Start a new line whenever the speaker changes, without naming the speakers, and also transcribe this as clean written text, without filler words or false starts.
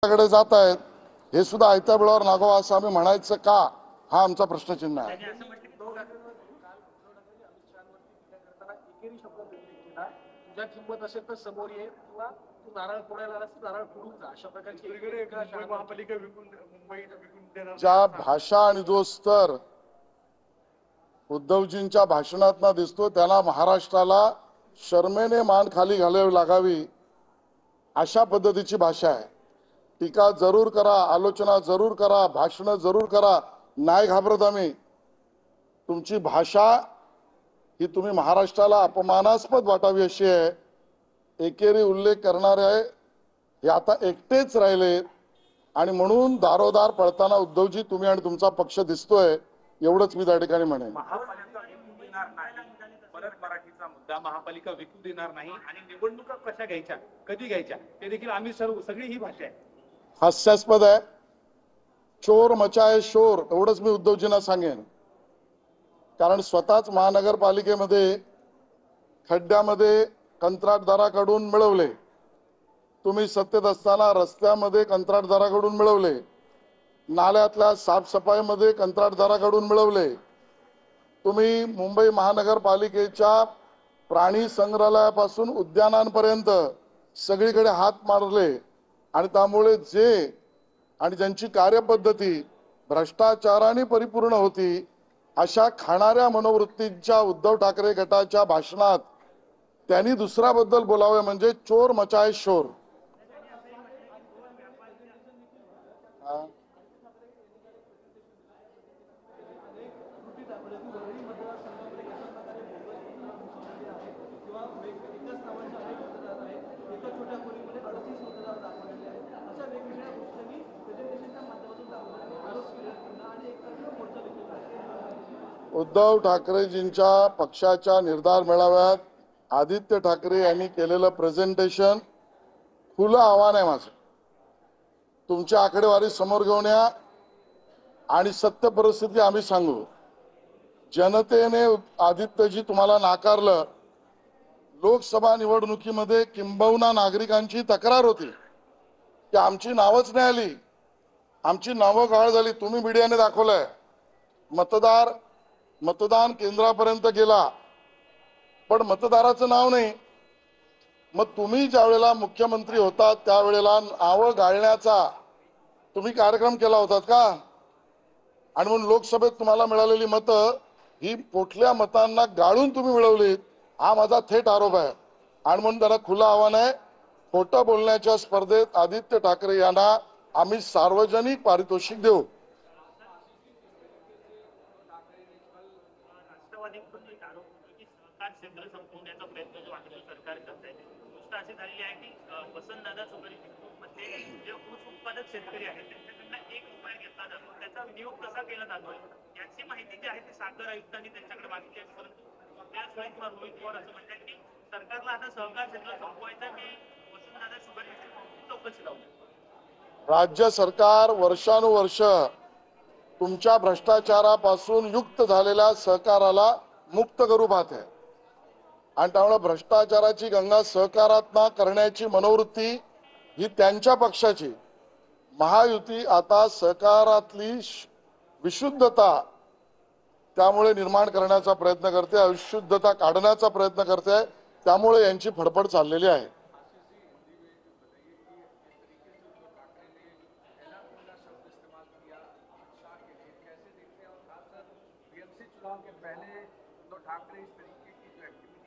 कडे जात आहेत हे सुद्धा आयत्या वेळेवर नागोवा असं आम्ही म्हणायचं का, हा आमचा प्रश्नचिन्ह आहे. ज्या भाषा आणि जो स्तर उद्धवजींच्या भाषणात दिसतो त्यांना महाराष्ट्राला शर्मेने मान खाली घालावी लागावी अशा पद्धतीची भाषा आहे. टीका जरूर करा, आलोचना जरूर करा, भाषण जरूर करा, नाही घाबरत आम्ही. तुमची भाषा ही तुम्ही महाराष्ट्राला अपमानास्पद वाटावी अशी आहे. एकेरी उल्लेख करणारे हे आता एकटेच राहिले आणि म्हणून दारोदार पळताना उद्धवजी तुम्ही आणि तुमचा पक्ष दिसतोय, एवढंच मी त्या ठिकाणी म्हणेन.
परत मराठीचा मुद्दा महापालिका विकू देणार नाही आणि निवडणुका कशा घ्यायच्या, कधी घ्यायच्या ते देखील आम्ही सगळी ही भाषा आहे.
हास्यास्पद आहे. चोर मचाए शोर एवढंच मी उद्धवजींना सांगेन. कारण स्वतःच महानगरपालिकेमध्ये खड्ड्यामध्ये कंत्राटदाराकडून मिळवले, तुम्ही सत्तेत असताना रस्त्यामध्ये कंत्राटदाराकडून मिळवले, नाल्यातल्या साफसफाईमध्ये कंत्राटदाराकडून मिळवले, तुम्ही मुंबई महानगरपालिकेच्या प्राणी संग्रहालयापासून उद्यानांपर्यंत सगळीकडे हात मारले आणि त्यामुळे जे आणि ज्यांची कार्यपद्धती भ्रष्टाचाराने परिपूर्ण होती अशा खाणाऱ्या मनोवृत्तीच्या उद्धव ठाकरे गटाच्या भाषणात त्यांनी दुसऱ्याबद्दल बोलावे म्हणजे चोर मचाए शोर. उद्धव ठाकरेजींच्या पक्षाच्या निर्धार मेळाव्यात आदित्य ठाकरे यांनी केलेलं प्रेझेंटेशन खुलं आव्हान आहे माझं. तुमची आकडेवारी समोर घेऊन या आणि सत्य परिस्थिती आम्ही सांगू. जनतेने आदित्यजी तुम्हाला नाकारलं. लोकसभा निवडणुकीमध्ये किंबहुना नागरिकांची तक्रार होती की आमची नावच नाही आली, आमची नावं गाळ झाली. तुम्ही मीडियाने दाखवलंय. मतदान केंद्रापर्यंत गेला पण मतदाराचं नाव नाही. मग तुम्ही ज्या वेळेला मुख्यमंत्री होता त्यावेळेला नावं गाळण्याचा तुम्ही कार्यक्रम केला होतात का? आणि म्हणून लोकसभेत तुम्हाला मिळालेली मतं ही पोटल्या मतांना गाळून तुम्ही मिळवलीत, हा माझा थेट आरोप आहे. आणि म्हणून त्याला खुलं आव्हान आहे, खोटं बोलण्याच्या स्पर्धेत आदित्य ठाकरे यांना आम्ही सार्वजनिक पारितोषिक देऊ.
क्षेत्र संपवण्याचा प्रयत्न जो आहे तो सरकार करत आहे. गोष्ट अशी झालेली आहे की वसंतदादा सुपारी मध्ये जे ऊस उत्पादक शेतकरी आहेत त्यांच्याकडनं ₹1 घेतला जातो, त्याचा विनियोग कसा केला जातोय याची माहिती जी आहे ती साखर आयुक्तांनी त्यांच्याकडे मागितली आहे. परंतु त्याच वेळी किंवा रोहित पवार असं म्हणतात की सरकारला आता सहकार क्षेत्र संपवायचं की वसंतदादा सुपारी चौकशी लावली.
राज्य सरकार वर्षानुवर्ष तुमच्या भ्रष्टाचारापासून युक्त झालेल्या सहकाराला मुक्त करू पाहते आणि त्यामुळे भ्रष्टाचाराची गंगा सहकारातना करण्याची मनोवृत्ती ही त्यांच्या पक्षाची. महायुती आता सहकारातली विशुद्धता त्यामुळे निर्माण करण्याचा प्रयत्न करते, अविशुद्धता काढण्याचा प्रयत्न करते. त्यामुळे यांची फडफड चाललेली आहे.
के पहले तो ठाकरे इस तरीके की जो एक्टिविटी